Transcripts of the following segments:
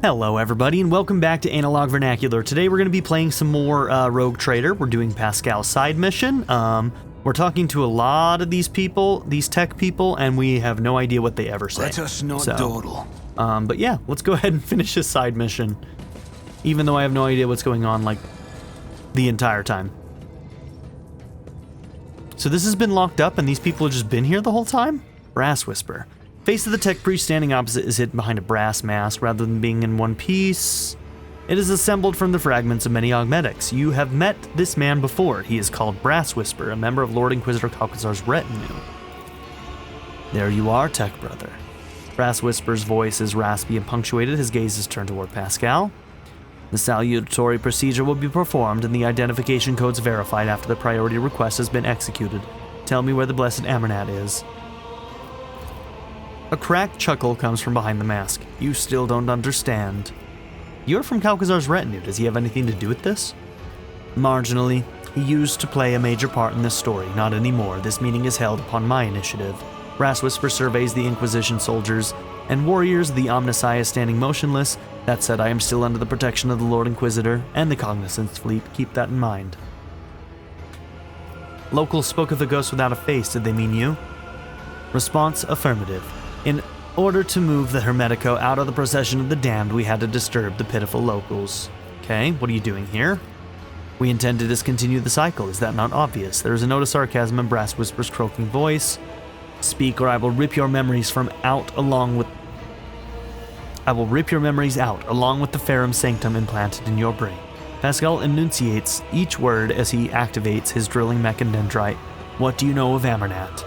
Hello everybody and welcome back to Analog Vernacular. Today we're going to be playing some more Rogue Trader. We're doing Pascal's side mission. We're talking to a lot of these people, these tech people, and we have no idea what they ever say. Let us not dawdle. But yeah, let's go ahead and finish this side mission. Even though I have no idea what's going on, like, the entire time. So this has been locked up and these people have just been here the whole time? Brass Whisper. Face of the tech priest standing opposite is hidden behind a brass mask rather than being in one piece. It is assembled from the fragments of many augmetics. You have met this man before. He is called Brass Whisper, a member of Lord Inquisitor Calcazar's retinue. There you are, tech brother. Brass Whisper's voice is raspy and punctuated. His gaze is turned toward Pascal. The salutatory procedure will be performed and the identification codes verified after the priority request has been executed. Tell me where the blessed Amernat is. A cracked chuckle comes from behind the mask. You still don't understand. You're from Calcazar's retinue. Does he have anything to do with this? Marginally. He used to play a major part in this story. Not anymore. This meeting is held upon my initiative. Brass Whisper surveys the Inquisition soldiers and warriors, the Omnissiah standing motionless. That said, I am still under the protection of the Lord Inquisitor and the Cognizance Fleet. Keep that in mind. Locals spoke of the ghost without a face. Did they mean you? Response, affirmative. In order to move the Hermetico out of the procession of the damned, we had to disturb the pitiful locals. Okay, what are you doing here? We intend to discontinue the cycle. Is that not obvious? There is a note of sarcasm in Brass Whisper's croaking voice. Speak, or I will rip your memories out along with the Ferrum Sanctum implanted in your brain. Pascal enunciates each word as he activates his drilling mechandendrite. What do you know of Amernat?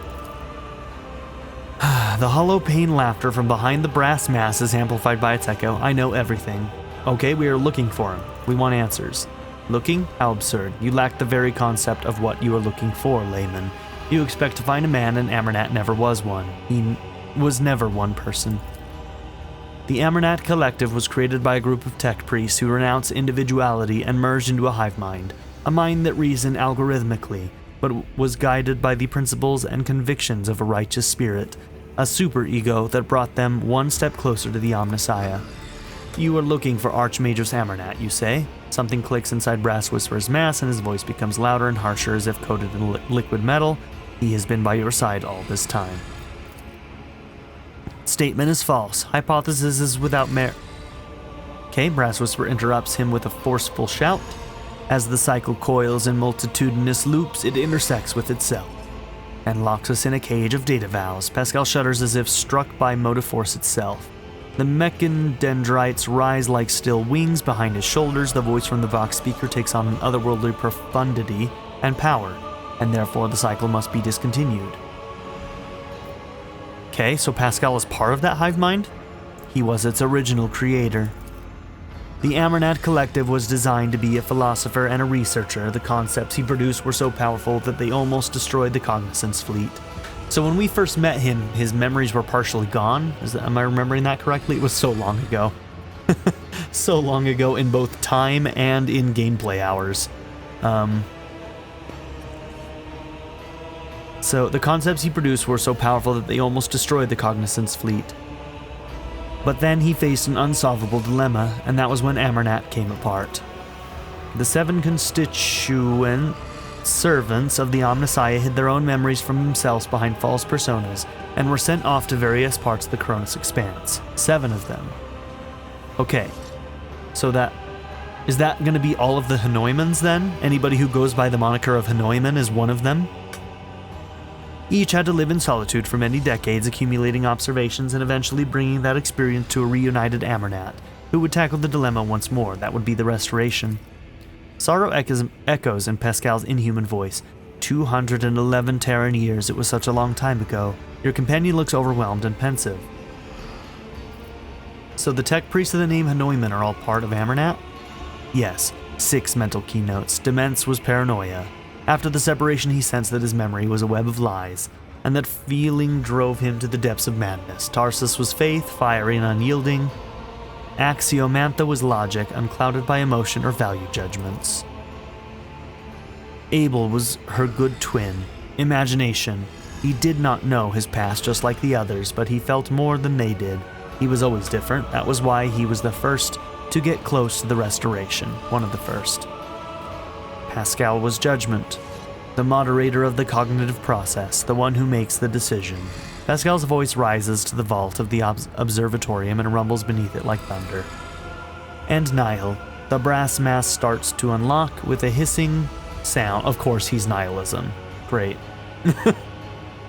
The hollow pain laughter from behind the brass mass is amplified by its echo. I know everything. Okay, we are looking for him. We want answers. Looking? How absurd. You lack the very concept of what you are looking for, layman. You expect to find a man, and Amernat never was one. He was never one person. The Amernat Collective was created by a group of tech priests who renounced individuality and merged into a hive mind. A mind that reasoned algorithmically, but was guided by the principles and convictions of a righteous spirit. A superego that brought them one step closer to the Omnissiah. You are looking for Archmagus Amernat, you say? Something clicks inside Brass Whisper's mask and his voice becomes louder and harsher as if coated in liquid metal. He has been by your side all this time. Statement is false. Hypothesis is without merit. Okay, Brass Whisper interrupts him with a forceful shout. As the cycle coils in multitudinous loops, it intersects with itself and locks us in a cage of data vows. Pascal shudders as if struck by motive force itself. The mechandendrites rise like still wings behind his shoulders. The voice from the Vox speaker takes on an otherworldly profundity and power, and therefore the cycle must be discontinued. Okay, so Pascal is part of that hive mind? He was its original creator. The Amernat Collective was designed to be a philosopher and a researcher. The concepts he produced were so powerful that they almost destroyed the Cognizance Fleet. So when we first met him, his memories were partially gone. Am I remembering that correctly? It was so long ago. So long ago in both time and in gameplay hours. So the concepts he produced were so powerful that they almost destroyed the Cognizance Fleet. But then he faced an unsolvable dilemma, and that was when Amernat came apart. The 7 constituent servants of the Omnissiah hid their own memories from themselves behind false personas, and were sent off to various parts of the Koronus Expanse. 7 of them. Okay, so is that going to be all of the Hanoimans then? Anybody who goes by the moniker of Hanoiman is one of them? Each had to live in solitude for many decades, accumulating observations and eventually bringing that experience to a reunited Amernat, who would tackle the dilemma once more. That would be the restoration. Sorrow echoes in Pascal's inhuman voice. 211 Terran years, it was such a long time ago. Your companion looks overwhelmed and pensive. So the tech priests of the name Hanoiman are all part of Amernat? Yes, 6 mental keynotes. Demence was paranoia. After the separation, he sensed that his memory was a web of lies, and that feeling drove him to the depths of madness. Tarsus was faith, fiery and unyielding. Axiomantha was logic, unclouded by emotion or value judgments. Abel was her good twin, imagination. He did not know his past just like the others, but he felt more than they did. He was always different. That was why he was the first to get close to the restoration, one of the first. Pascal was judgment, the moderator of the cognitive process, the one who makes the decision. Pascal's voice rises to the vault of the observatorium and rumbles beneath it like thunder. And Nihil, the brass mass starts to unlock with a hissing sound. Of course, he's nihilism. Great.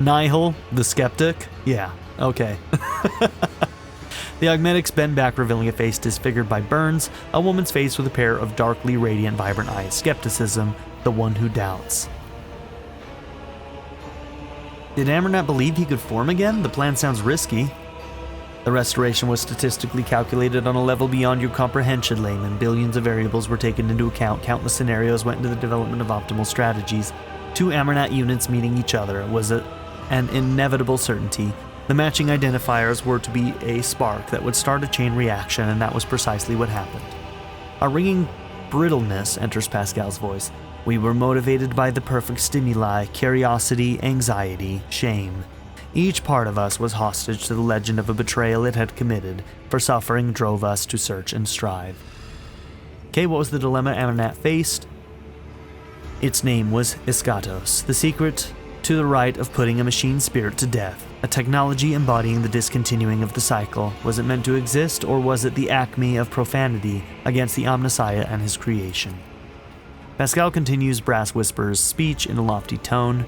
Nihil, the skeptic? Yeah, okay. The augmentics bend back, revealing a face disfigured by burns, a woman's face with a pair of darkly radiant, vibrant eyes. Skepticism, the one who doubts. Did Amernat believe he could form again? The plan sounds risky. The restoration was statistically calculated on a level beyond your comprehension, layman. Billions of variables were taken into account. Countless scenarios went into the development of optimal strategies. Two Amernat units meeting each other was an inevitable certainty. The matching identifiers were to be a spark that would start a chain reaction, and that was precisely what happened. A ringing brittleness enters Pascal's voice. We were motivated by the perfect stimuli: curiosity, anxiety, shame. Each part of us was hostage to the legend of a betrayal it had committed, for suffering drove us to search and strive. Okay, what was the dilemma Amernat faced? Its name was Iskatos, the secret to the right of putting a machine spirit to death, a technology embodying the discontinuing of the cycle. Was it meant to exist, or was it the acme of profanity against the Omnissiah and his creation? Pascal continues brass whispers, speech in a lofty tone.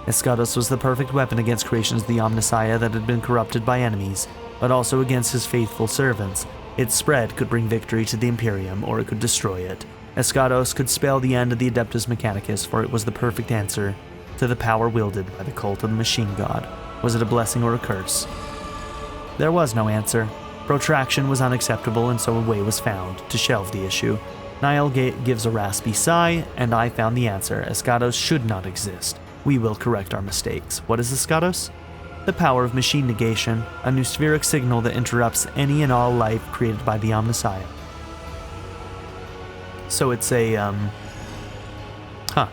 Iskatos was the perfect weapon against creations of the Omnissiah that had been corrupted by enemies, but also against his faithful servants. Its spread could bring victory to the Imperium, or it could destroy it. Iskatos could spell the end of the Adeptus Mechanicus, for it was the perfect answer to the power wielded by the cult of the machine god. Was it a blessing or a curse? There was no answer. Protraction was unacceptable, and so a way was found to shelve the issue. Nihil gives a raspy sigh, and I found the answer. Iskatos should not exist. We will correct our mistakes. What is Iskatos? The power of machine negation, a noospheric signal that interrupts any and all life created by the Omnissiah. So it's a,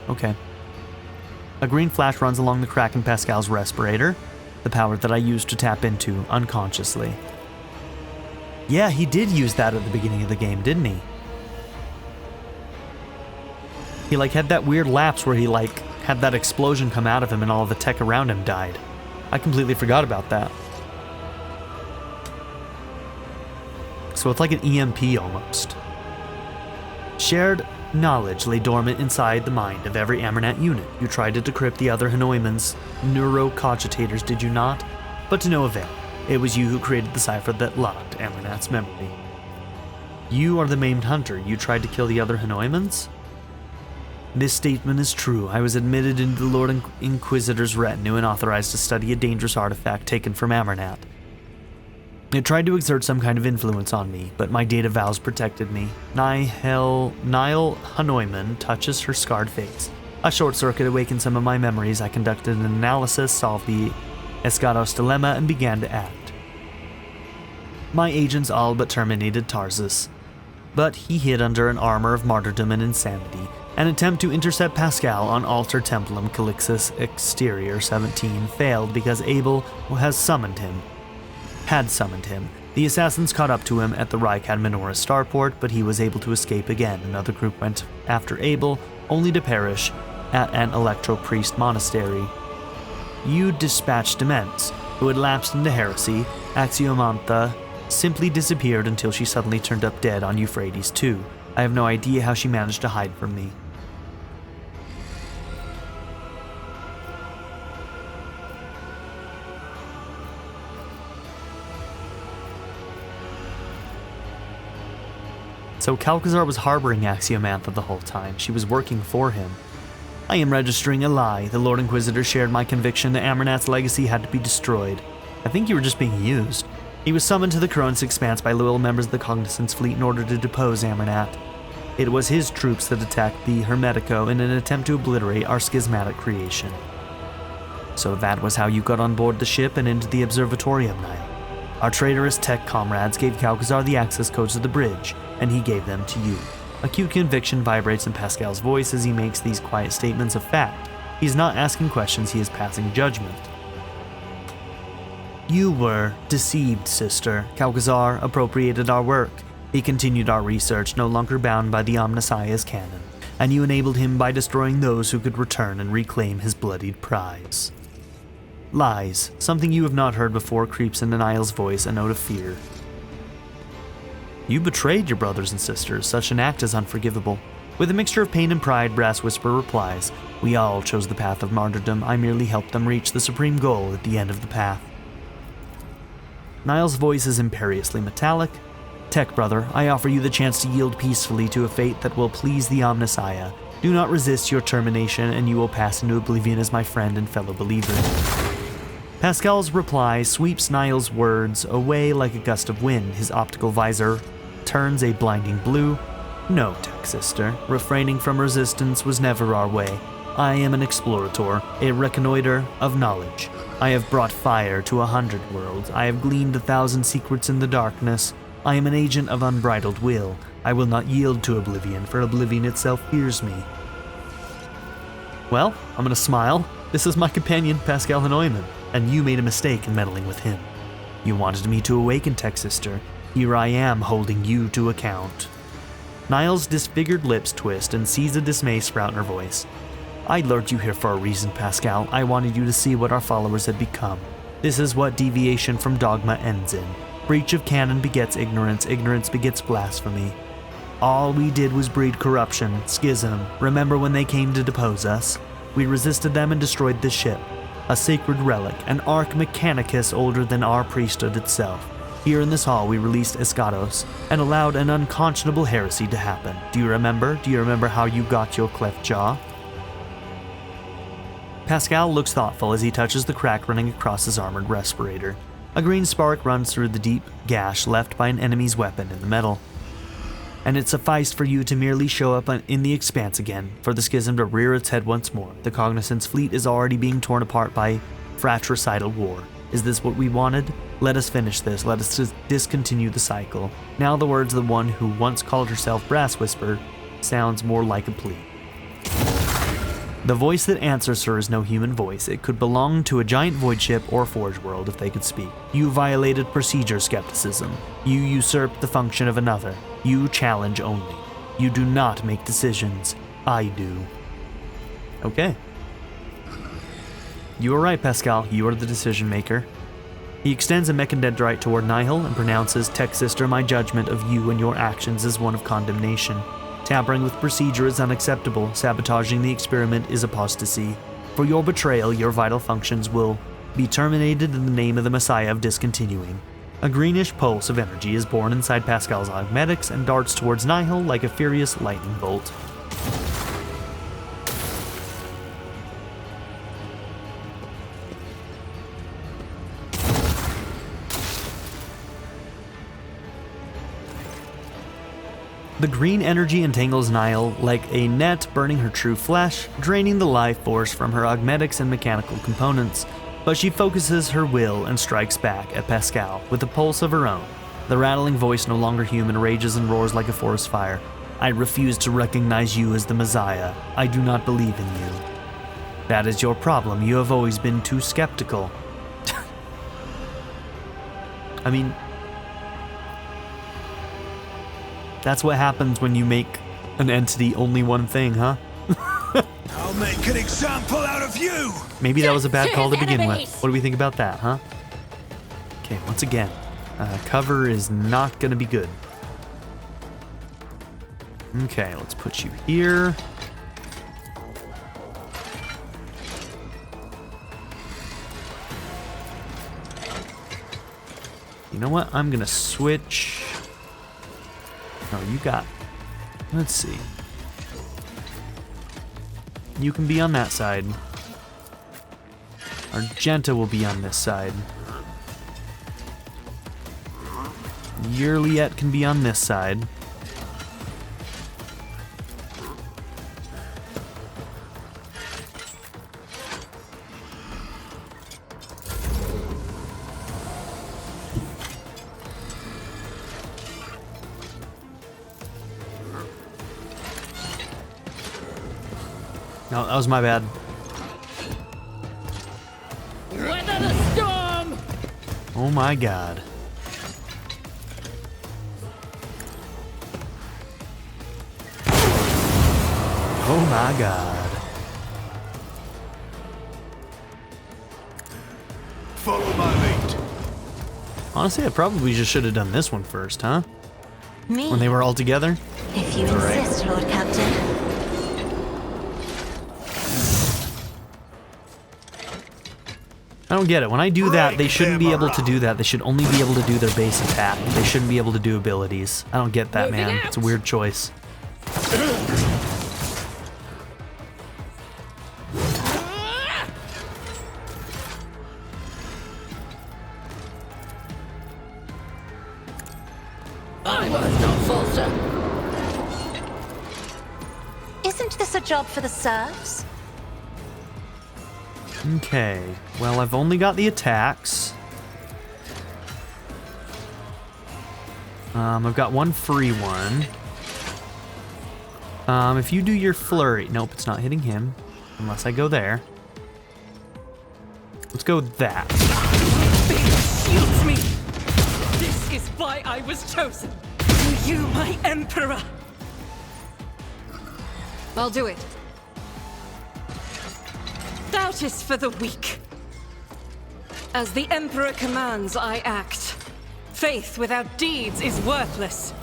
okay. A green flash runs along the crack in Pascal's respirator, the power that I used to tap into unconsciously. Yeah, he did use that at the beginning of the game, didn't he? He had that weird lapse where he had that explosion come out of him and all of the tech around him died. I completely forgot about that. So it's like an EMP almost. Shared knowledge lay dormant inside the mind of every Amernat unit. You tried to decrypt the other Hanoiman's neurocogitators, did you not? But to no avail. It was you who created the cipher that locked Amernat's memory. You are the maimed hunter. You tried to kill the other Hanoimans? This statement is true. I was admitted into the Lord Inquisitor's retinue and authorized to study a dangerous artifact taken from Amernat. It tried to exert some kind of influence on me, but my data vows protected me. Nihil Hanoiman touches her scarred face. A short circuit awakened some of my memories. I conducted an analysis, solved the Iskatos dilemma, and began to act. My agents all but terminated Tarsus, but he hid under an armor of martyrdom and insanity. An attempt to intercept Pascal on Alter Templum Calixus Exterior 17 failed because Abel had summoned him. The assassins caught up to him at the Rykad Menorah starport, but he was able to escape again. Another group went after Abel, only to perish at an Electro-Priest monastery. You dispatched Demence, who had lapsed into heresy. Axiomantha simply disappeared until she suddenly turned up dead on Euphrates II. I have no idea how she managed to hide from me. So Calcazar was harboring Axiomantha the whole time. She was working for him. I am registering a lie. The Lord Inquisitor shared my conviction that Amernat's legacy had to be destroyed. I think you were just being used. He was summoned to the Koronus Expanse by loyal members of the Cognizance fleet in order to depose Amernat. It was his troops that attacked the Hermetico in an attempt to obliterate our schismatic creation. So that was how you got on board the ship and into the observatorium, Nihil. Our traitorous tech comrades gave Calcazar the access codes to the bridge, and he gave them to you. Acute conviction vibrates in Pascal's voice as he makes these quiet statements of fact. He's not asking questions, he is passing judgment. You were deceived, sister. Kalkazar appropriated our work. He continued our research, no longer bound by the Omnissiah's canon, and you enabled him by destroying those who could return and reclaim his bloodied prize. Lies. Something you have not heard before creeps into Niall's voice, a note of fear. You betrayed your brothers and sisters. Such an act is unforgivable. With a mixture of pain and pride, Brass Whisper replies, We all chose the path of martyrdom. I merely helped them reach the supreme goal at the end of the path. Niall's voice is imperiously metallic. Tech brother, I offer you the chance to yield peacefully to a fate that will please the Omnissiah. Do not resist your termination, and you will pass into oblivion as my friend and fellow believer. Pascal's reply sweeps Niall's words away like a gust of wind. His optical visor turns a blinding blue. No, Tech sister, refraining from resistance was never our way. I am an explorator, a reconnoiter of knowledge. I have brought fire to 100 worlds. I have gleaned 1,000 secrets in the darkness. I am an agent of unbridled will. I will not yield to oblivion, for oblivion itself fears me. Well, I'm gonna smile. This is my companion, Pascal Hanoiman, and you made a mistake in meddling with him. You wanted me to awaken, Tech sister. Here I am, holding you to account. Niall's disfigured lips twist and sees a dismay sprout in her voice. I lured you here for a reason, Pascal. I wanted you to see what our followers had become. This is what deviation from dogma ends in. Breach of canon begets ignorance, ignorance begets blasphemy. All we did was breed corruption, schism. Remember when they came to depose us? We resisted them and destroyed this ship. A sacred relic, an Arch Mechanicus older than our priesthood itself. Here in this hall we released Escados and allowed an unconscionable heresy to happen. Do you remember? Do you remember how you got your cleft jaw? Pascal looks thoughtful as he touches the crack running across his armored respirator. A green spark runs through the deep gash left by an enemy's weapon in the metal. And it sufficed for you to merely show up in the Expanse again, for the schism to rear its head once more. The Cognizance fleet is already being torn apart by fratricidal war. Is this what we wanted? Let us finish this. Let us discontinue the cycle. Now the words of the one who once called herself Brass Whisper sounds more like a plea. The voice that answers her is no human voice. It could belong to a giant void ship or forge world if they could speak. You violated procedure skepticism. You usurped the function of another. You challenge only. You do not make decisions. I do. Okay. You are right, Pascal. You are the decision maker. He extends a mechadendrite toward Nihil and pronounces, Tech sister, my judgment of you and your actions is one of condemnation. Tampering with procedure is unacceptable. Sabotaging the experiment is apostasy. For your betrayal, your vital functions will be terminated in the name of the Messiah of discontinuing. A greenish pulse of energy is born inside Pascal's augmetics and darts towards Nihil like a furious lightning bolt. The green energy entangles Nihil like a net, burning her true flesh, draining the life force from her augmetics and mechanical components. But she focuses her will and strikes back at Pascal with a pulse of her own. The rattling voice, no longer human, rages and roars like a forest fire. I refuse to recognize you as the Messiah. I do not believe in you. That is your problem. You have always been too skeptical. I mean, that's what happens when you make an entity only one thing, huh? I'll make an example out of you! Maybe that was a bad call to begin with. What do we think about that, huh? Okay, once again, cover is not gonna be good. Okay, let's put you here. You know what? I'm gonna switch. Oh, you got... Let's see. You can be on that side. Argenta will be on this side. Yurliet can be on this side. No, that was my bad. Weather the storm! Oh my god. Oh my god. Follow my lead. Honestly, I probably just should have done this one first, huh? Me? When they were all together? If you Right. insist, Lord Captain. I don't get it. When I do that, they Break shouldn't be them able to do that. They should only be able to do their base attack. They shouldn't be able to do abilities. I don't get that, Moving man. out. It's a weird choice. I was not falter. Isn't this a job for the serfs? Okay. Well, I've only got the attacks. I've got one free one. If you do your flurry... Nope, it's not hitting him. Unless I go there. Let's go with that. Fate shields me. This is why I was chosen. To you, my emperor. I'll do it. Doubt is for the weak. As the emperor commands, I act. Faith without deeds is worthless.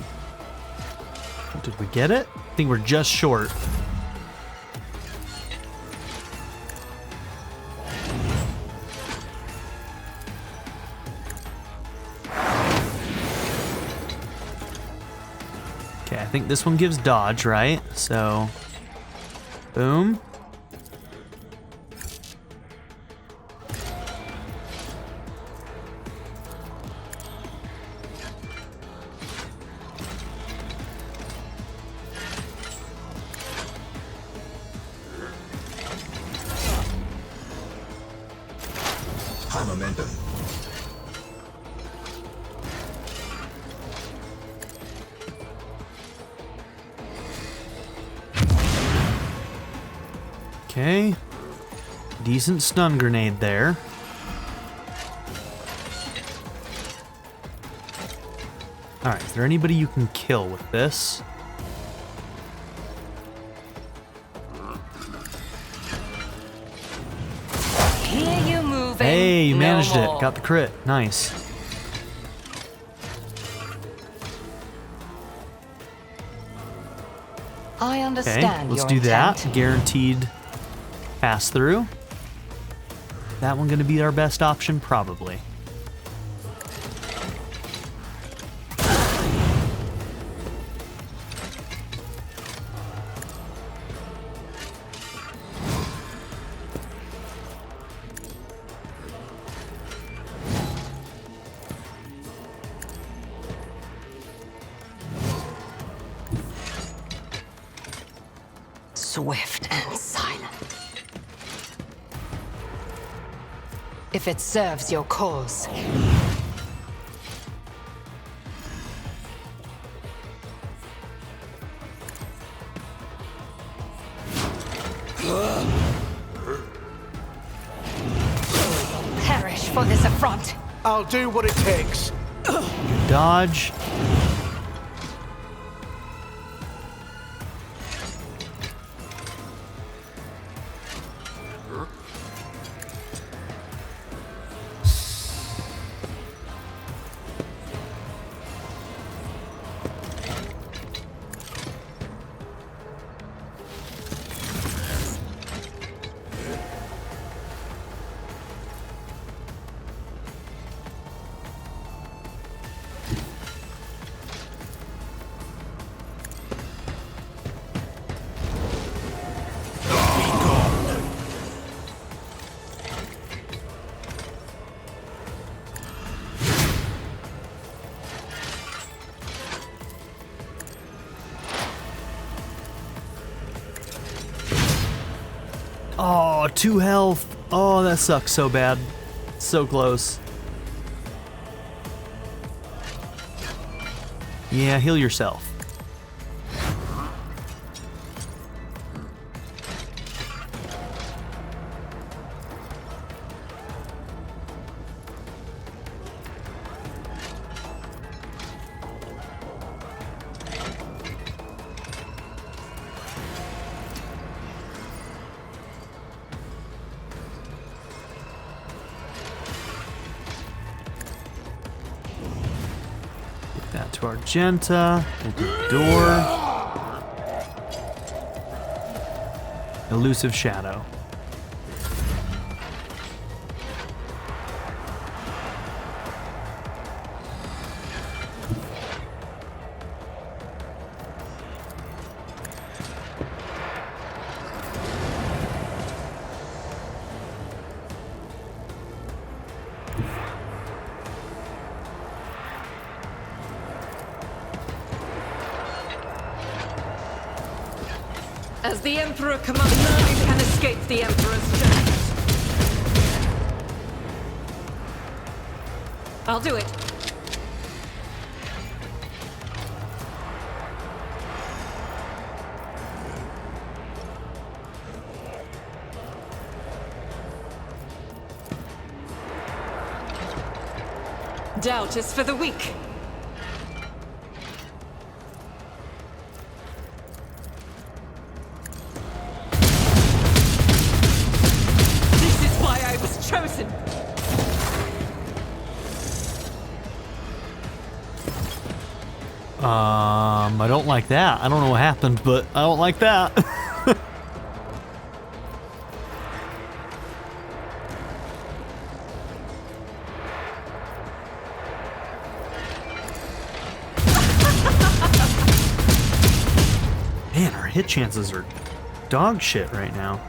Did we get it? I think we're just short. Okay, I think this one gives dodge, right? So, boom. High momentum. Okay. Decent stun grenade there. Alright, is there anybody you can kill with this? Hear you moving. Hey, you no managed more. it. Got the crit. Nice. I Okay, understand let's your do that. intent. Guaranteed pass through. That one gonna be our best option? Probably. Swift and silent. If it serves your cause. Perish for this affront. I'll do what it takes. Dodge. Oh, 2 health. Oh, that sucks so bad. So close. Yeah, heal yourself. that to Argenta. We'll do door. Elusive Shadow. As the Emperor commands, none can escape the Emperor's judgment. I'll do it. Doubt is for the weak. Chosen. I don't like that. I don't know what happened, but I don't like that. Man, our hit chances are dog shit right now.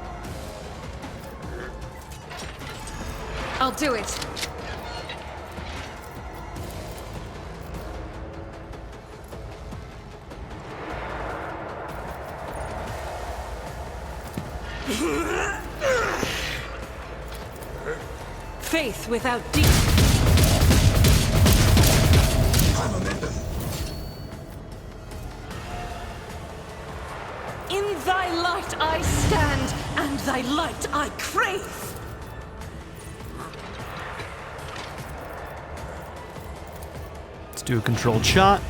I'll do it. Faith without deed. In thy light I stand, and thy light I crave. Let's do a controlled shot.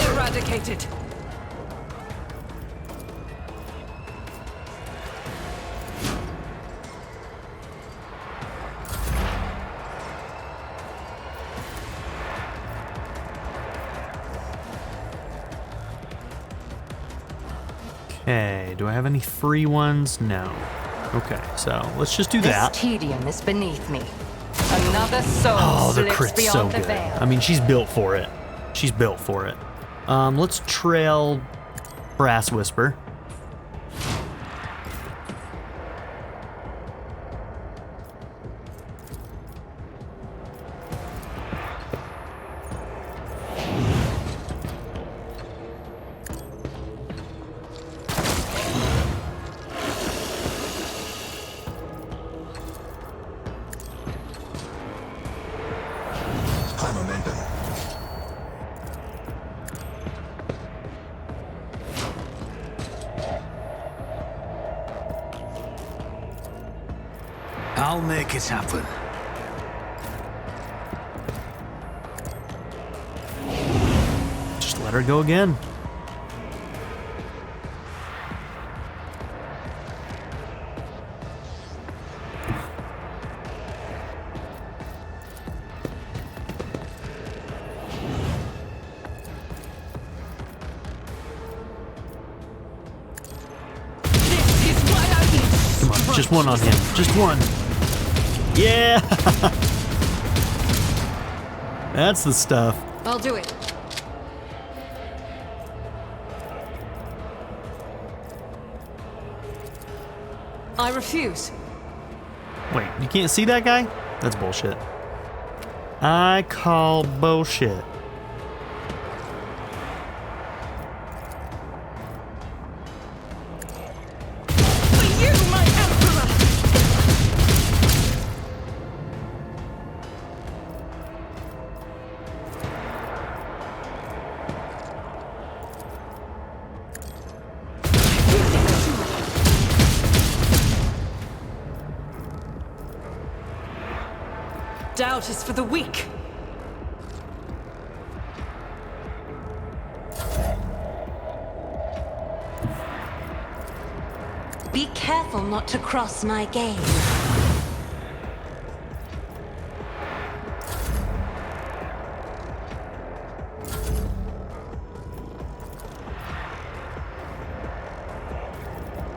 Eradicated. Okay, do I have any free ones? No. Okay, so let's just do that. This tedium is beneath me. Another soul Oh, the slips crit's so beyond the good. veil. I mean, she's built for it. She's built for it. Let's trail Brass Whisper. I'll make it happen. Just let her go again. This is why I need. Come on, just one on him. Just one. Yeah! That's the stuff. I'll do it. I refuse. Wait, you can't see that guy? That's bullshit. I call bullshit. For you, my Emperor! Doubt is for the weak. Be careful not to cross my gaze.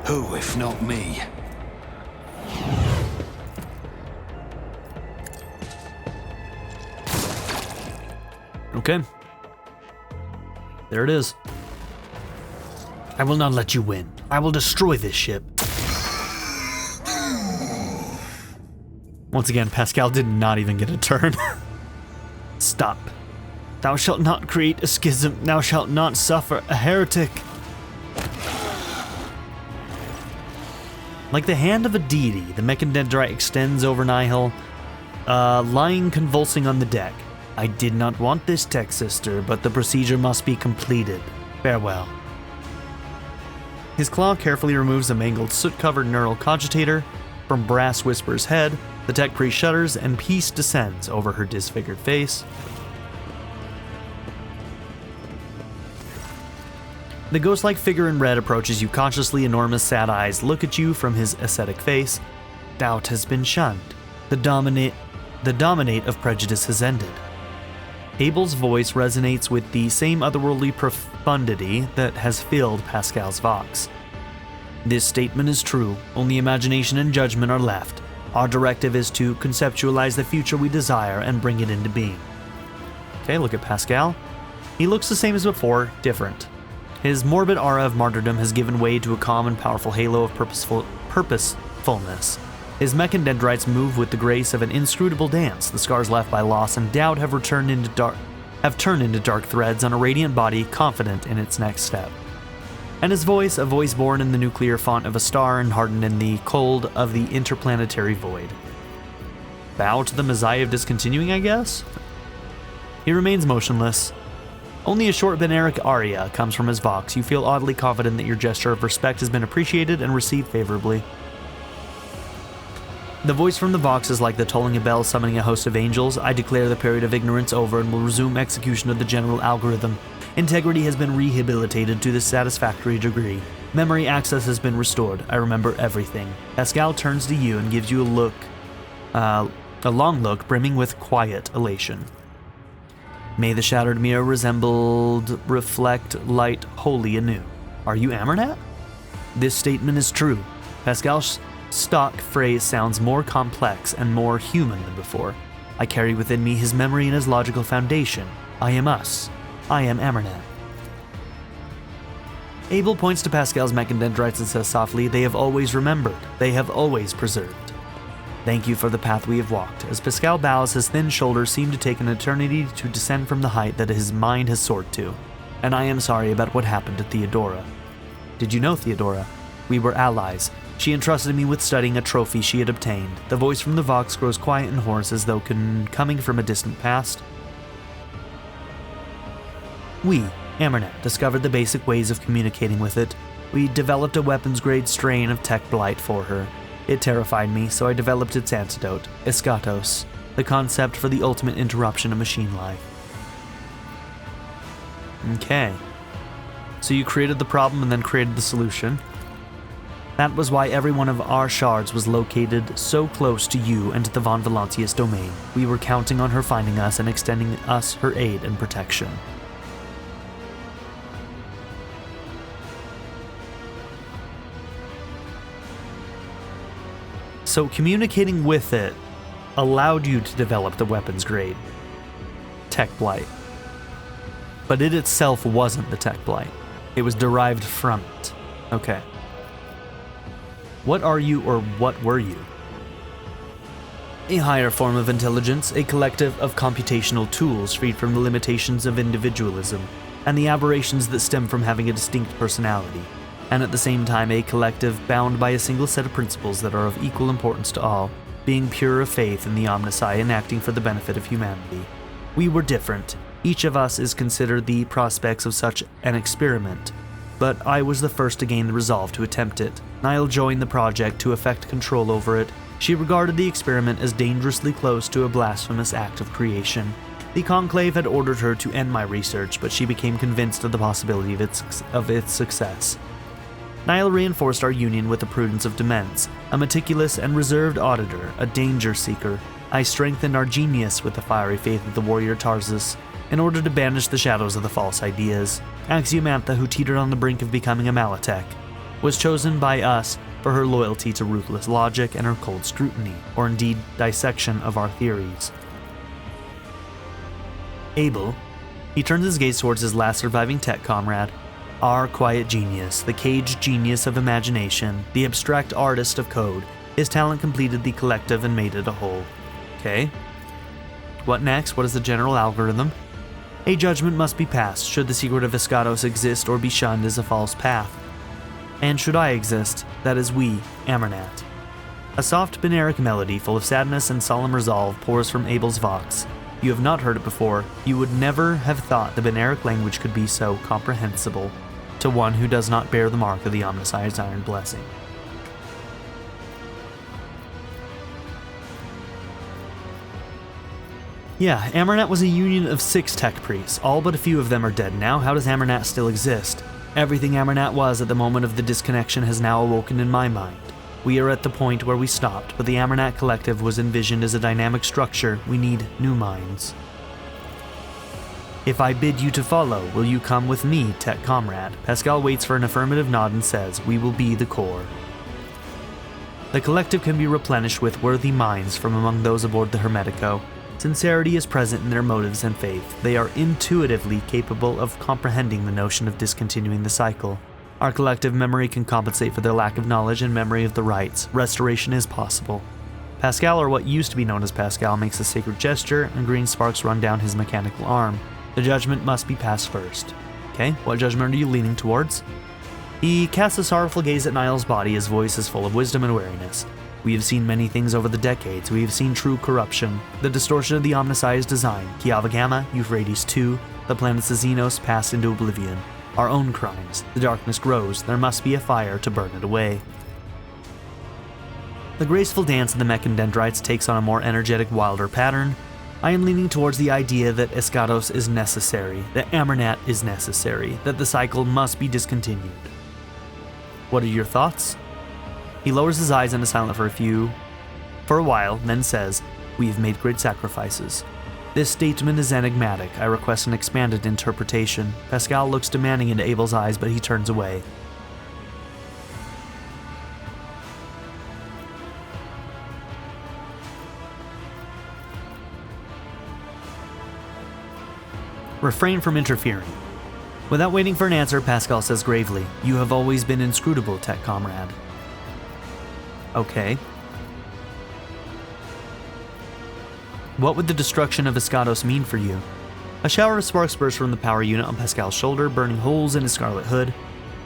Who, if not me? Okay. There it is. I will not let you win. I will destroy this ship. Once again, Pascal did not even get a turn. Stop. Thou shalt not create a schism. Thou shalt not suffer a heretic. Like the hand of a deity, the mechadendrite extends over Nihil, lying convulsing on the deck. I did not want this, tech sister, but the procedure must be completed. Farewell. His claw carefully removes a mangled soot-covered neural cogitator from Brass Whisper's head. The tech priest shudders, and peace descends over her disfigured face. The ghost-like figure in red approaches you cautiously. Enormous sad eyes look at you from his ascetic face. Doubt has been shunned. The dominate of prejudice has ended. Abel's voice resonates with the same otherworldly profundity that has filled Pascal's vox. This statement is true. Only imagination and judgment are left. Our directive is to conceptualize the future we desire and bring it into being. Okay, look at Pascal. He looks the same as before, different. His morbid aura of martyrdom has given way to a calm and powerful halo of purposefulness. His mechadendrites move with the grace of an inscrutable dance. The scars left by loss and doubt have turned into dark threads on a radiant body confident in its next step. And his voice, a voice born in the nuclear font of a star and hardened in the cold of the interplanetary void. Bow to the Messiah of discontinuing, I guess? He remains motionless. Only a short Beneric aria comes from his vox. You feel oddly confident that your gesture of respect has been appreciated and received favorably. The voice from the vox is like the tolling a bell summoning a host of angels. I declare the period of ignorance over and will resume execution of the general algorithm. Integrity has been rehabilitated to the satisfactory degree. Memory access has been restored. I remember everything. Pascal turns to you and gives you a long look brimming with quiet elation. May the shattered mirror reflect light wholly anew. Are you Amernat? This statement is true. Pascal's stock phrase sounds more complex and more human than before. I carry within me his memory and his logical foundation. I am us. I am Amernat. Abel points to Pascal's mechadendrites and says softly, they have always remembered. They have always preserved. Thank you for the path we have walked. As Pascal bows, his thin shoulders seem to take an eternity to descend from the height that his mind has soared to. And I am sorry about what happened to Theodora. Did you know Theodora? We were allies. She entrusted me with studying a trophy she had obtained. The voice from the vox grows quiet and hoarse as though coming from a distant past. We, Amernat, discovered the basic ways of communicating with it. We developed a weapons-grade strain of tech blight for her. It terrified me, so I developed its antidote, Eschatos, the concept for the ultimate interruption of machine life. Okay. So you created the problem and then created the solution. That was why every one of our shards was located so close to you and to the Von Valancius domain. We were counting on her finding us and extending us her aid and protection. So communicating with it allowed you to develop the weapons grade tech blight. But it itself wasn't the tech blight. It was derived from it. Okay. What are you, or what were you? A higher form of intelligence, a collective of computational tools freed from the limitations of individualism and the aberrations that stem from having a distinct personality, and at the same time a collective bound by a single set of principles that are of equal importance to all, being pure of faith in the Omnisci and acting for the benefit of humanity. We were different. Each of us is considered the prospects of such an experiment, but I was the first to gain the resolve to attempt it. Niall joined the project to effect control over it, She regarded the experiment as dangerously close to a blasphemous act of creation. The Conclave had ordered her to end my research, but she became convinced of the possibility of its success. Niall reinforced our union with the prudence of Demence, a meticulous and reserved auditor, a danger seeker. I strengthened our genius with the fiery faith of the warrior Tarsus, in order to banish the shadows of the false ideas. Axiomantha, who teetered on the brink of becoming a Malotech, was chosen by us for her loyalty to ruthless logic and her cold scrutiny, or indeed dissection of our theories. Abel, he turns his gaze towards his last surviving tech comrade, our quiet genius, the caged genius of imagination, the abstract artist of code. His talent completed the collective and made it a whole. Okay. What next? What is the general algorithm? A judgment must be passed should the secret of Eschatos exist or be shunned as a false path. And should I exist, that is we, Amernat. A soft Beneric melody full of sadness and solemn resolve pours from Abel's vox. You have not heard it before. You would never have thought the Beneric language could be so comprehensible to one who does not bear the mark of the Omnisci's iron blessing. Yeah, Amernat was a union of 6 tech priests. All but a few of them are dead now. How does Amernat still exist? Everything Amernat was at the moment of the disconnection has now awoken in my mind. We are at the point where we stopped, but the Amernat Collective was envisioned as a dynamic structure. We need new minds. If I bid you to follow, will you come with me, tech comrade? Pascal waits for an affirmative nod and says, we will be the core. The Collective can be replenished with worthy minds from among those aboard the Hermetico. Sincerity is present in their motives and faith. They are intuitively capable of comprehending the notion of discontinuing the cycle. Our collective memory can compensate for their lack of knowledge and memory of the rites. Restoration is possible. Pascal, or what used to be known as Pascal, makes a sacred gesture, and green sparks run down his mechanical arm. The judgment must be passed first. Okay, what judgment are you leaning towards? He casts a sorrowful gaze at Niall's body, his voice is full of wisdom and wariness. We have seen many things over the decades. We have seen true corruption, the distortion of the Omnisci's design, Kiava Gamma, Euphrates II, the planets of Xenos passed into oblivion. Our own crimes. The darkness grows. There must be a fire to burn it away. The graceful dance of the mechadendrites takes on a more energetic, wilder pattern. I am leaning towards the idea that Eschatos is necessary, that Amernat is necessary, that the cycle must be discontinued. What are your thoughts? He lowers his eyes and is silent for a while, then says, we have made great sacrifices. This statement is enigmatic. I request an expanded interpretation. Pascal looks demanding into Abel's eyes, but he turns away. Refrain from interfering. Without waiting for an answer, Pascal says gravely, you have always been inscrutable, tech comrade. Okay. What would the destruction of Eschatos mean for you? A shower of sparks bursts from the power unit on Pascal's shoulder, burning holes in his scarlet hood.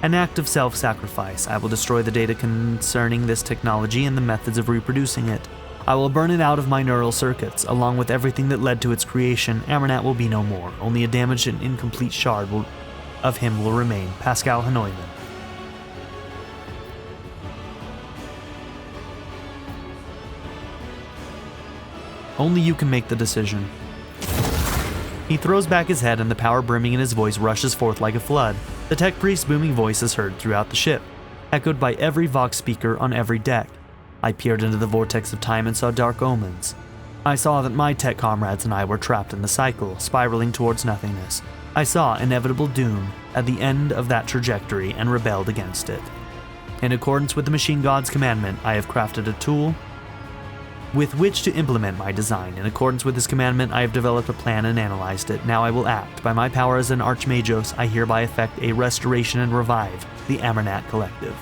An act of self-sacrifice. I will destroy the data concerning this technology and the methods of reproducing it. I will burn it out of my neural circuits. Along with everything that led to its creation, Amernat will be no more. Only a damaged and incomplete shard of him will remain. Pascal Hanoiman. Only you can make the decision. He throws back his head and the power brimming in his voice rushes forth like a flood. The tech priest's booming voice is heard throughout the ship, echoed by every Vox speaker on every deck. I peered into the vortex of time and saw dark omens. I saw that my tech comrades and I were trapped in the cycle, spiraling towards nothingness. I saw inevitable doom at the end of that trajectory and rebelled against it. In accordance with the machine god's commandment, I have crafted a tool with which to implement my design. In accordance with his commandment, I have developed a plan and analyzed it. Now I will act. By my power as an Archmagos, I hereby effect a restoration and revive the Amernat Collective.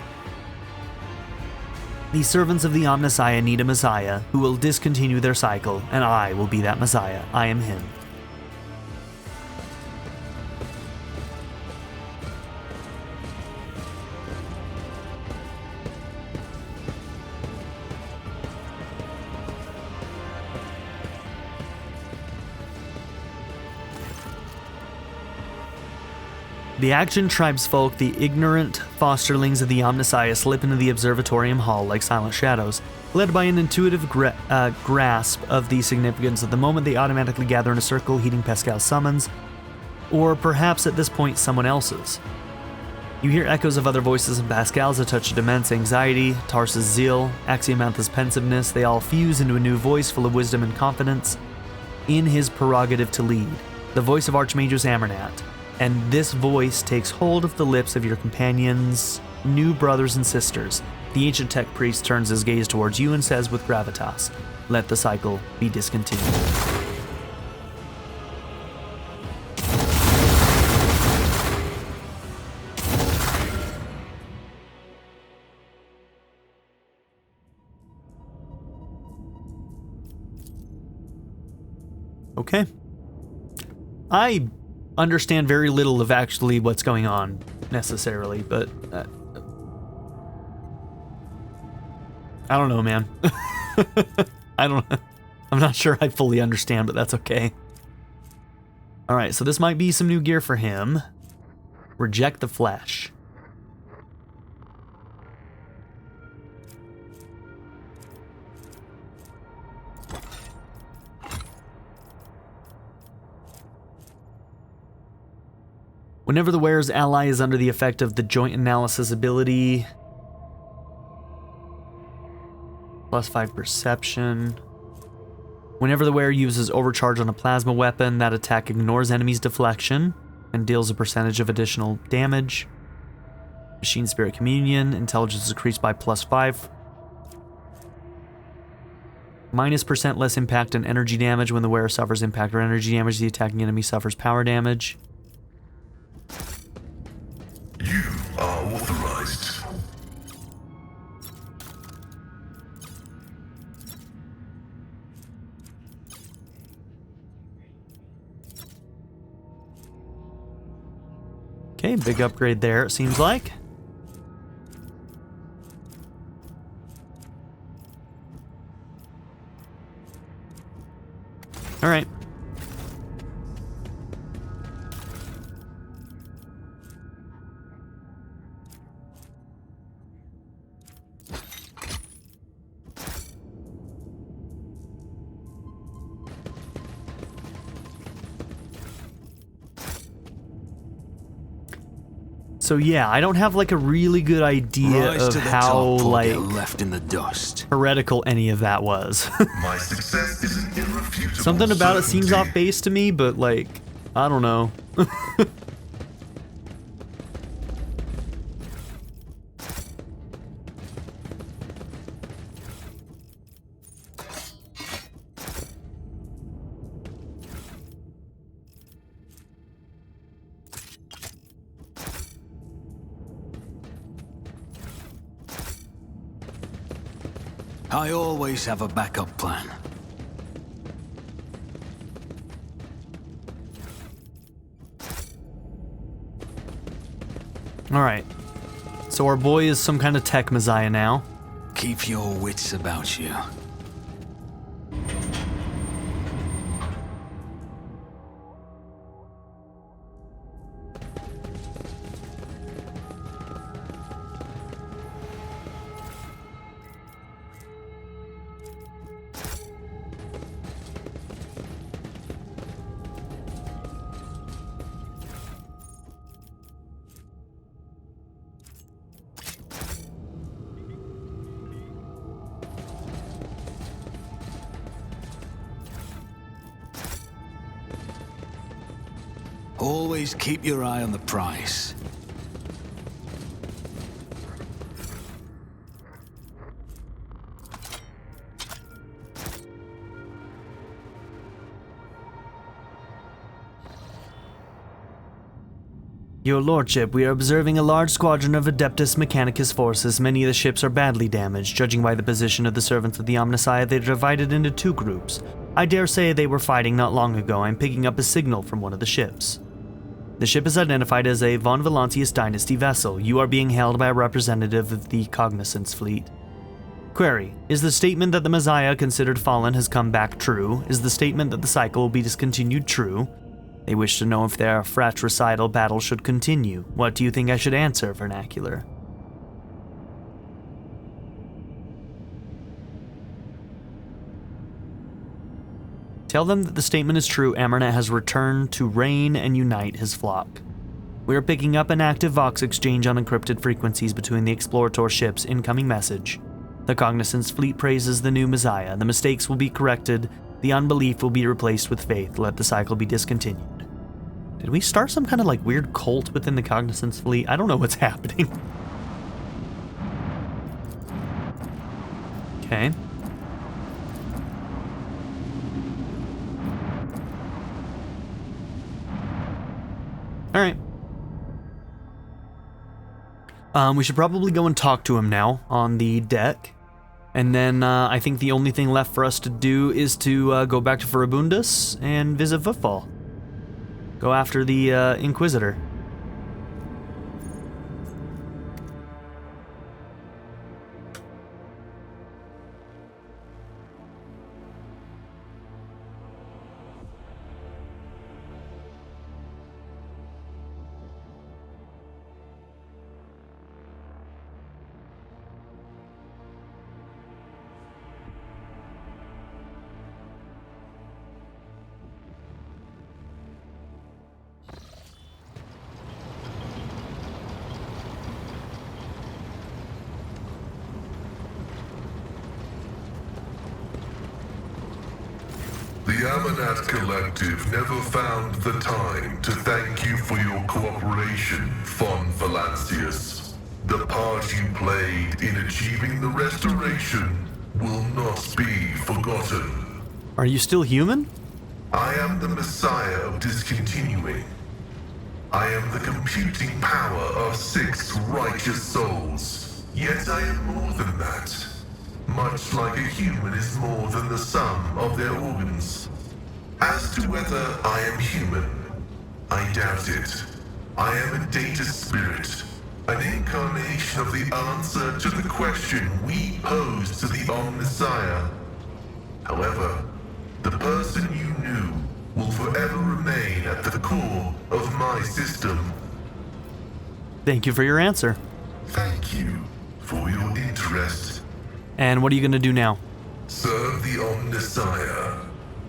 The servants of the Omnissiah need a Messiah who will discontinue their cycle, and I will be that Messiah. I am him. The Action tribesfolk, the ignorant fosterlings of the Omnissiah, slip into the observatorium hall like silent shadows, led by an intuitive grasp of the significance of the moment. They automatically gather in a circle, heeding Pascal's summons, or perhaps at this point someone else's. You hear echoes of other voices in Pascal's, a touch of immense anxiety, Tarsa's zeal, Axiomantha's pensiveness. They all fuse into a new voice full of wisdom and confidence in his prerogative to lead, the voice of Archmagus Amernat. And this voice takes hold of the lips of your companions, new brothers and sisters. The ancient tech priest turns his gaze towards you and says with gravitas, "Let the cycle be discontinued." Okay. I understand very little of actually what's going on necessarily, but I don't know, man. I'm not sure I fully understand, but that's okay. All right, so this might be some new gear for him. Reject the flesh. Whenever the wearer's ally is under the effect of the joint analysis ability, +5 perception. Whenever the wearer uses overcharge on a plasma weapon, that attack ignores enemies' deflection and deals a percentage of additional damage. Machine Spirit Communion, intelligence is increased by +5. -% less impact and energy damage. When the wearer suffers impact or energy damage, the attacking enemy suffers power damage. You are authorized. Okay, big upgrade there, it seems like. All right. So yeah, I don't have like a really good idea of how like left in the dust. heretical any of that was. My success is an irrefutable Something about it seems certainty. off base to me, but like, I don't know. I always have a backup plan. All right. So our boy is some kind of tech messiah now. Keep your wits about you. Always keep your eye on the prize. Your Lordship, we are observing a large squadron of Adeptus Mechanicus forces. Many of the ships are badly damaged. Judging by the position of the servants of the Omnissiah, they are divided into two groups. I dare say they were fighting not long ago. I'm picking up a signal from one of the ships. The ship is identified as a Von Valancius Dynasty vessel. You are being held by a representative of the Cognizance fleet. Query: is the statement that the Messiah considered fallen has come back true? Is the statement that the cycle will be discontinued true? They wish to know if their fratricidal battle should continue. What do you think I should answer, Vernacular? Tell them that the statement is true. Amarnet has returned to reign and unite his flock. We are picking up an active Vox exchange on encrypted frequencies between the Explorator ships. Incoming message. The Cognizance fleet praises the new Messiah. The mistakes will be corrected. The unbelief will be replaced with faith. Let the cycle be discontinued. Did we start some kind of like weird cult within the Cognizance fleet? I don't know what's happening. Okay. All right. We should probably go and talk to him now on the deck. And then I think the only thing left for us to do is to go back to Furibundus and visit Footfall. Go after the Inquisitor. The Amanat Collective never found the time to thank you for your cooperation, House Valancius. The part you played in achieving the restoration will not be forgotten. Are you still human? I am the Messiah of discontinuing. I am the computing power of 6 righteous souls. Yet I am more than that. Much like a human is more than the sum of their organs. As to whether I am human, I doubt it. I am a data spirit, an incarnation of the answer to the question we posed to the Omnissiah. However, the person you knew will forever remain at the core of my system. Thank you for your answer. Thank you for your interest. And what are you going to do now? Serve the Omnissiah.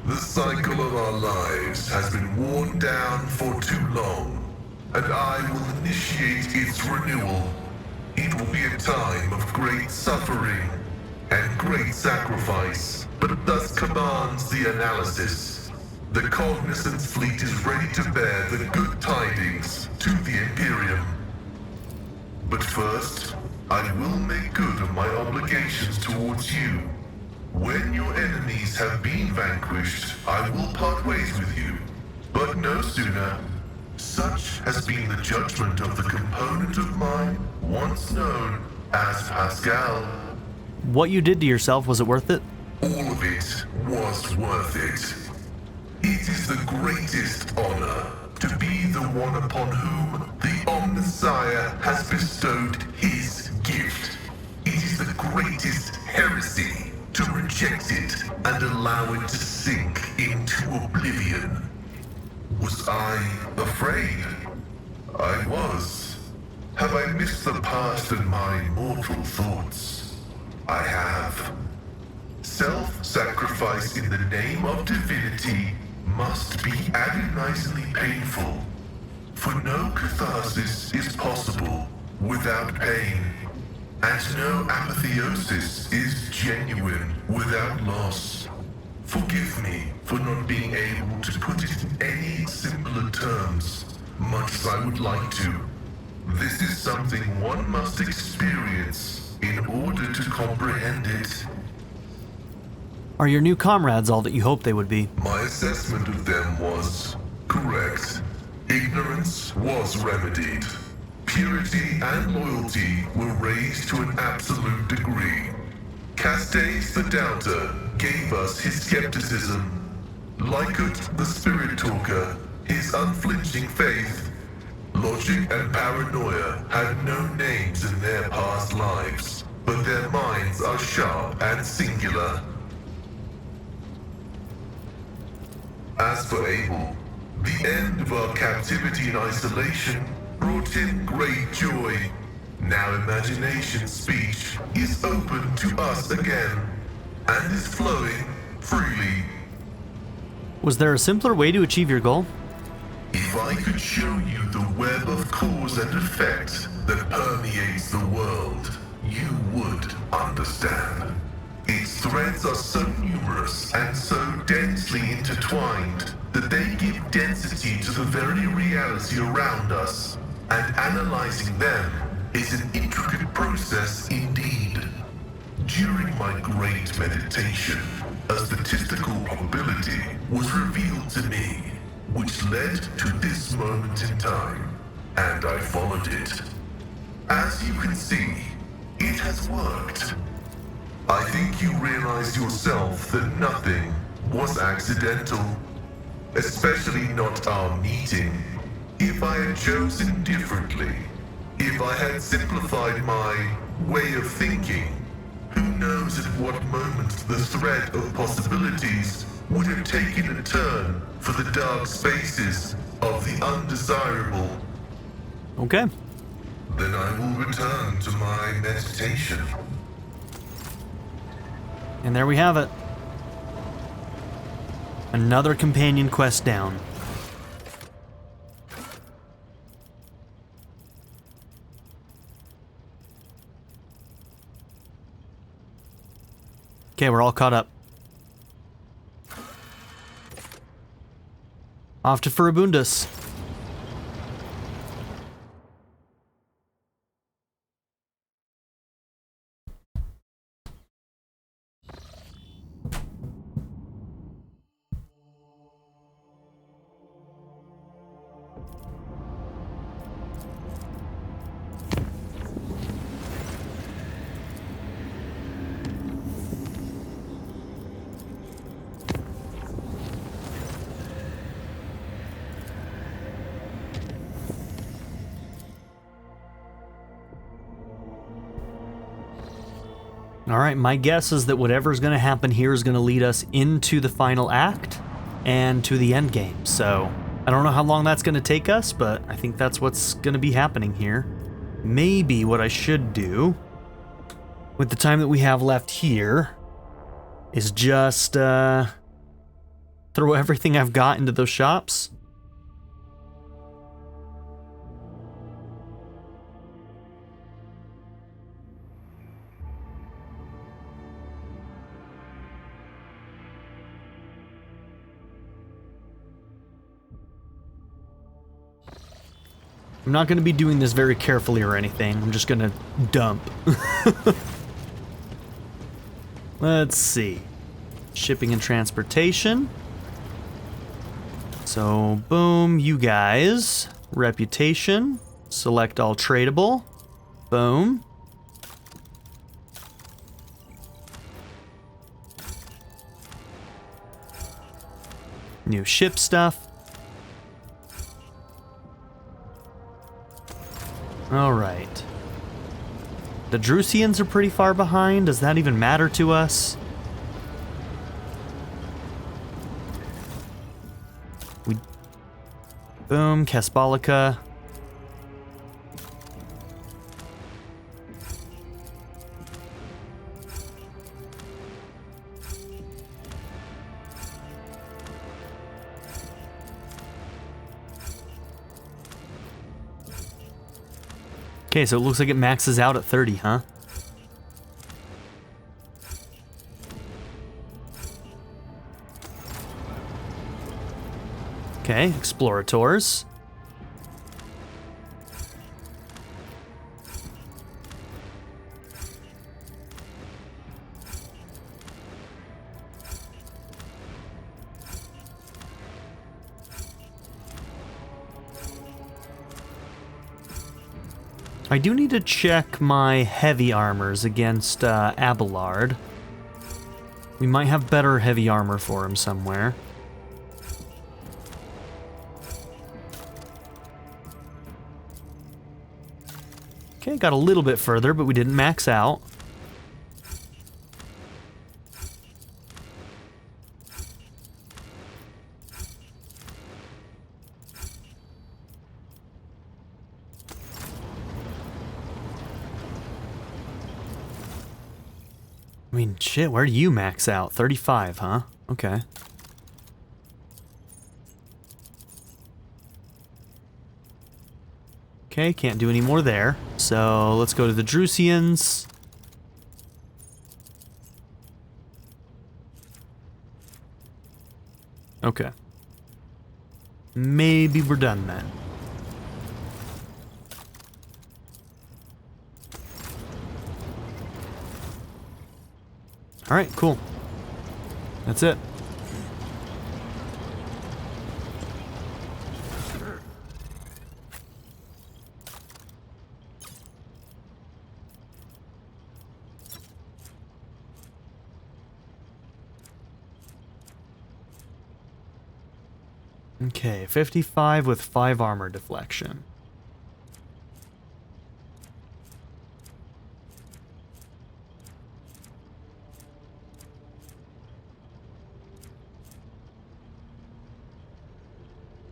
The cycle of our lives has been worn down for too long, and I will initiate its renewal. It will be a time of great suffering and great sacrifice, but it thus commands the analysis. The Cognizance fleet is ready to bear the good tidings to the Imperium. But first, I will make good on my obligations towards you. When your enemies have been vanquished, I will part ways with you. But no sooner. Such has been the judgment of the component of mine, once known as Pascal. What you did to yourself, was it worth it? All of it was worth it. It is the greatest honor to be the one upon whom the Omnissiah has bestowed his gift. It is the greatest heresy to reject it and allow it to sink into oblivion. Was I afraid? I was. Have I missed the past and my mortal thoughts? I have. Self-sacrifice in the name of divinity must be agonizingly painful, for no catharsis is possible without pain, and no apotheosis is genuine without loss. Forgive me for not being able to put it in any simpler terms, much as I would like to. This is something one must experience in order to comprehend it. Are your new comrades all that you hoped they would be? My assessment of them was correct. Ignorance was remedied. Purity and loyalty were raised to an absolute degree. Castes the Doubter gave us his skepticism. Lycut the Spirit Talker, his unflinching faith. Logic and paranoia had no names in their past lives, but their minds are sharp and singular. As for Abel, The end of our captivity and isolation brought in great joy. Now imagination's speech is open to us again, and is flowing freely. Was there a simpler way to achieve your goal? If I could show you the web of cause and effect that permeates the world, you would understand. Its threads are so numerous and so densely intertwined that they give density to the very reality around us, and analyzing them is an intricate process indeed. During my great meditation, a statistical probability was revealed to me, which led to this moment in time, and I followed it. As you can see, it has worked. I think you realized yourself that nothing was accidental, especially not our meeting. If I had chosen differently, if I had simplified my way of thinking, who knows at what moment the thread of possibilities would have taken a turn for the dark spaces of the undesirable. Okay. Then I will return to my meditation. And there we have it. Another companion quest down. Okay, we're all caught up. Off to Furibundus. Alright, my guess is that whatever's going to happen here is going to lead us into the final act and to the end game. So, I don't know how long that's going to take us, but I think that's what's going to be happening here. Maybe what I should do, with the time that we have left here, is just throw everything I've got into those shops. I'm not going to be doing this very carefully or anything. I'm just going to dump. Let's see. Shipping and transportation. So, boom, you guys. Reputation. Select all tradable. Boom. New ship stuff. Alright. The Drusians are pretty far behind. Does that even matter to us? Boom, Kaspalica. Okay, so it looks like it maxes out at 30, huh? Okay, Explorators. I do need to check my heavy armors against Abelard. We might have better heavy armor for him somewhere. Okay, got a little bit further, but we didn't max out. I mean, shit, where do you max out? 35, huh? Okay. Okay, can't do any more there. So let's go to the Drusians. Okay. Maybe we're done then. Alright, cool. That's it. Okay, 55 with 5 armor deflection.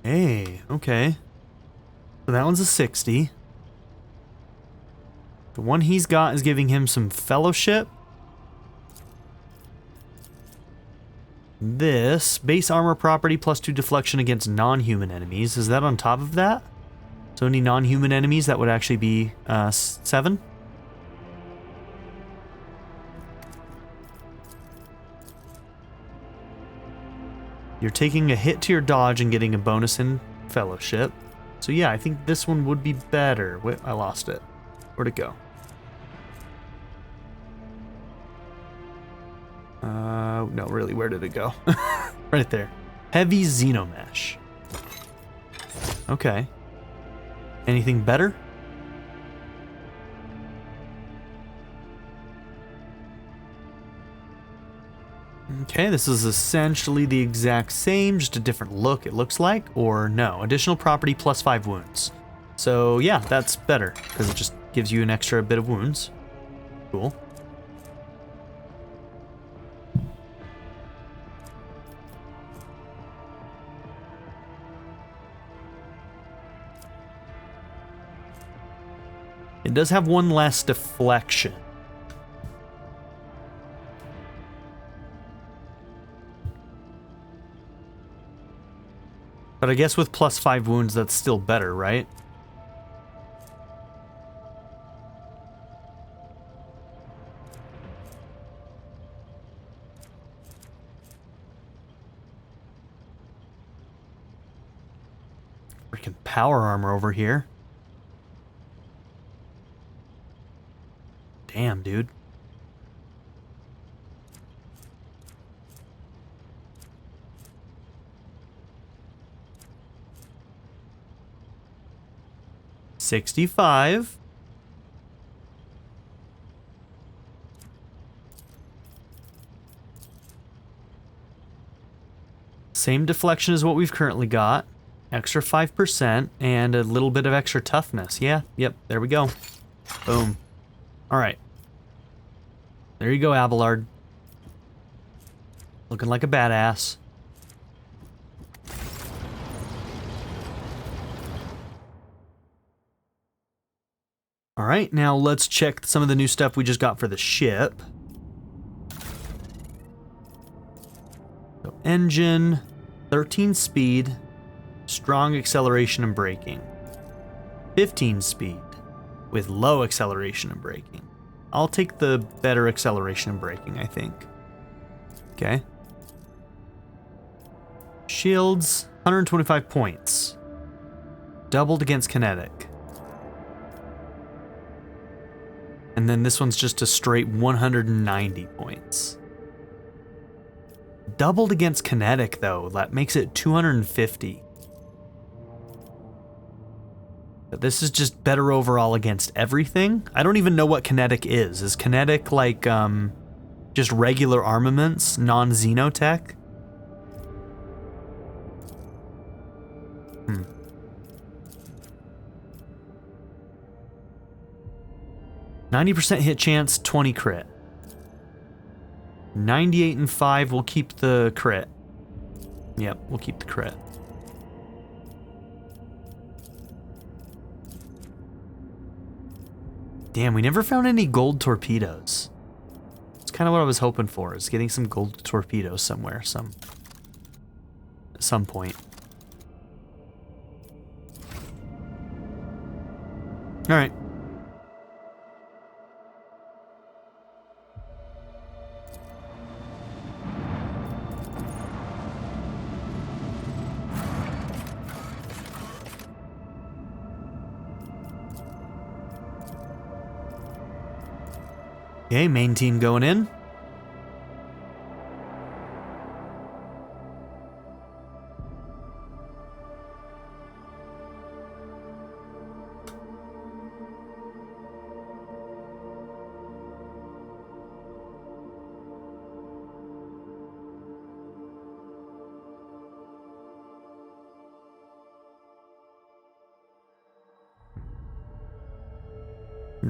Hey, okay. So that one's a 60. The one he's got is giving him some fellowship. This, base armor property plus 2 deflection against non-human enemies. Is that on top of that? So any non-human enemies, that would actually be 7? You're taking a hit to your dodge and getting a bonus in fellowship. So yeah, I think this one would be better. Wait, I lost it. Where'd it go? No, really, where did it go? Right there. Heavy Xenomesh. Okay. Anything better? Okay, this is essentially the exact same, just a different look, it looks like. Or no, additional property plus 5 wounds. So yeah, that's better, because it just gives you an extra bit of wounds. Cool. It does have 1 less deflection. But I guess with plus 5 wounds, that's still better, right? Freaking power armor over here. Damn, dude. $65. Same deflection as what we've currently got. Extra 5% and a little bit of extra toughness. Yeah, yep, there we go. Boom. Alright. There you go, Abelard. Looking like a badass. Alright, now let's check some of the new stuff we just got for the ship. So, engine, 13 speed, strong acceleration and braking. 15 speed, with low acceleration and braking. I'll take the better acceleration and braking, I think. Okay. Shields, 125 points. Doubled against kinetic. And then this one's just a straight 190 points. Doubled against kinetic, though. That makes it 250. But this is just better overall against everything. I don't even know what kinetic is. Is kinetic like just regular armaments, non-xenotech? 90% hit chance, 20 crit. 98 and 5, we'll keep the crit. Yep, we'll keep the crit. Damn, we never found any gold torpedoes. It's kind of what I was hoping for, is getting some gold torpedoes somewhere, at some point. All right. Okay, main team going in.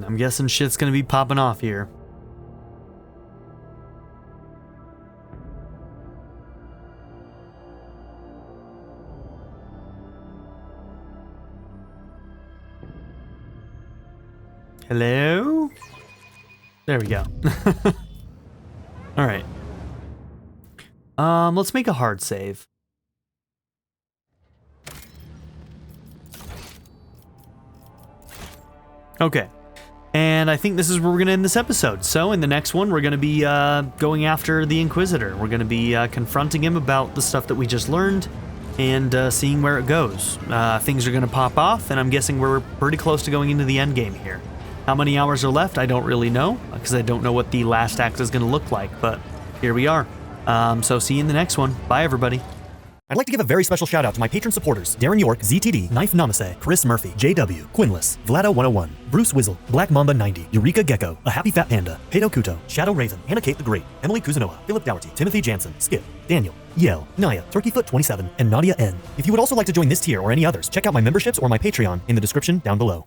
I'm guessing shit's gonna be popping off here. Hello? There we go. All right. Let's make a hard save. Okay. And I think this is where we're going to end this episode. So in the next one, we're going to be going after the Inquisitor. We're going to be confronting him about the stuff that we just learned and seeing where it goes. Things are going to pop off, and I'm guessing we're pretty close to going into the end game here. How many hours are left, I don't really know, because I don't know what the last act is going to look like, but here we are. So see you in the next one. Bye, everybody. I'd like to give a very special shout out to my patron supporters: Darren York, ZTD, Knife Namaste, Chris Murphy, JW, Quinless, Vlado101, Bruce Wizzle, Black Mamba 90, Eureka Gecko, A Happy Fat Panda, Pedo Kuto, Shadow Raven, Hannah Kate the Great, Emily Kuzanoa, Philip Dougherty, Timothy Jansen, Skip, Daniel, Yell, Naya, Turkeyfoot27, and Nadia N. If you would also like to join this tier or any others, check out my memberships or my Patreon in the description down below.